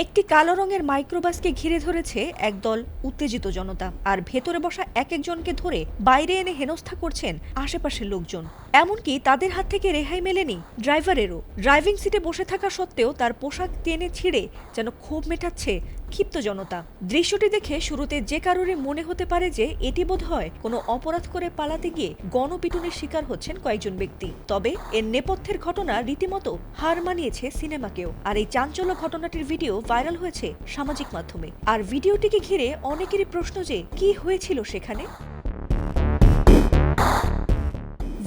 একটি কালো রঙের মাইক্রোবাসকে ঘিরে ধরেছে একদল উত্তেজিত জনতা, আর ভেতরে বসা এক একজনকে ধরে বাইরে এনে হেনস্থা করছেন আশেপাশের লোকজন। এমনকি তাদের হাত থেকে রেহাই মেলেনি ড্রাইভারেরও। ড্রাইভিং সিটে বসে থাকা সত্ত্বেও তার পোশাক টেনে ছিঁড়ে যেন ক্ষোভ মেটাচ্ছে ক্ষিপ্ত জনতা। দৃশ্যটি দেখে শুরুতে যে কারোরই মনে হতে পারে যে এটি বোধহয় কোনো অপরাধ করে পালাতে গিয়ে গণপিটুনির শিকার হচ্ছেন কয়েকজন ব্যক্তি। তবে এর নেপথ্যের ঘটনা রীতিমতো হার মানিয়েছে সিনেমাকেও। আর এই চাঞ্চল্য ঘটনাটির ভিডিও ভাইরাল হয়েছে সামাজিক মাধ্যমে। আর ভিডিওটিকে ঘিরে অনেকেরই প্রশ্ন যে কি হয়েছিল সেখানে।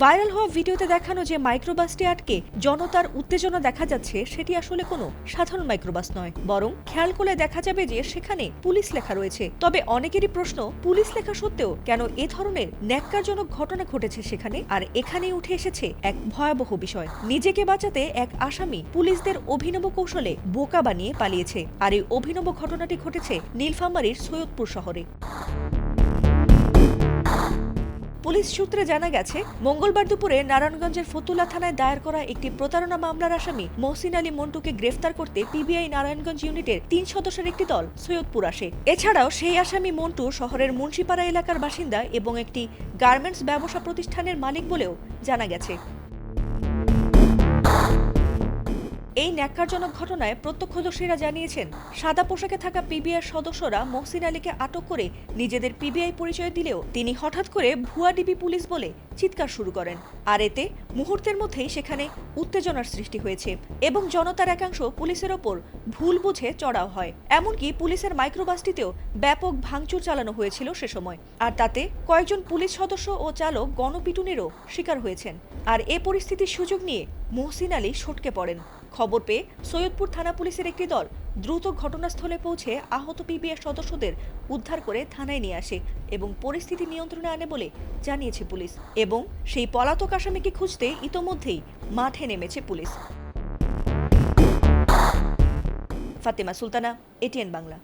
ভাইরাল হওয়া ভিডিওতে দেখানো যে মাইক্রোবাসটি আটকে জনতার উত্তেজনা দেখা যাচ্ছে, সেটি আসলে কোনো সাধারণ মাইক্রোবাস নয়, বরং খেয়াল করলে দেখা যাবে যে সেখানে পুলিশ লেখা রয়েছে। তবে অনেকেরই প্রশ্ন, পুলিশ লেখা সত্ত্বেও কেন এ ধরনের ন্যাক্কারজনক ঘটনা ঘটেছে সেখানে। আর এখানেই উঠে এসেছে এক ভয়াবহ বিষয়। নিজেকে বাঁচাতে এক আসামি পুলিশদের অভিনব কৌশলে বোকা বানিয়ে পালিয়েছে। আর এই অভিনব ঘটনাটি ঘটেছে নীলফামারীর সৈয়দপুর শহরে। পুলিশ সূত্রে জানা গেছে, মঙ্গলবার দুপুরে নারায়ণগঞ্জের ফতুল্লা থানায় দায়ের করা একটি প্রতারণা মামলার আসামি মহসিন আলী মন্টুকে গ্রেফতার করতে পিবিআই নারায়ণগঞ্জ ইউনিটের ৩ সদস্যের একটি দল সৈয়দপুর আসে। এছাড়াও সেই আসামি মন্টু শহরের মুন্সিপাড়া এলাকার বাসিন্দা এবং একটি গার্মেন্টস ব্যবসা প্রতিষ্ঠানের মালিক বলেও জানা গেছে। এই ন্যাক্কারজনক ঘটনায় প্রত্যক্ষদর্শীরা জানিয়েছেন, সাদা পোশাকে থাকা পিবিআই সদস্যরা মহসিন আলীকে আটক করে নিজেদের পিবিআই পরিচয় দিলেও তিনি হঠাৎ করে ভুয়া ডিবি পুলিশ বলে চিৎকার শুরু করেন। আর এতে মুহূর্তের মধ্যেই সেখানে উত্তেজনার সৃষ্টি হয়েছে এবং জনতার একাংশ পুলিশের ওপর ভুল বুঝে চড়াও হয়। এমনকি পুলিশের মাইক্রোবাসটিতেও ব্যাপক ভাঙচুর চালানো হয়েছিল সে সময়। আর তাতে কয়েকজন পুলিশ সদস্য ও চালক গণপিটুনিরও শিকার হয়েছেন। আর এ পরিস্থিতির সুযোগ নিয়ে মহসিন আলী সটকে পড়েন। খবর পেয়ে সৈয়দপুর থানা পুলিশের একটি দল দ্রুত ঘটনাস্থলে পৌঁছে আহত পিবিআই সদস্যদের উদ্ধার করে থানায় নিয়ে আসে এবং পরিস্থিতি নিয়ন্ত্রণে আনে বলে জানিয়েছে পুলিশ। এবং সেই পলাতক আসামিকে খুঁজতে ইতোমধ্যেই মাঠে নেমেছে পুলিশ। ফাতেমা সুলতানা, এটিএন বাংলা।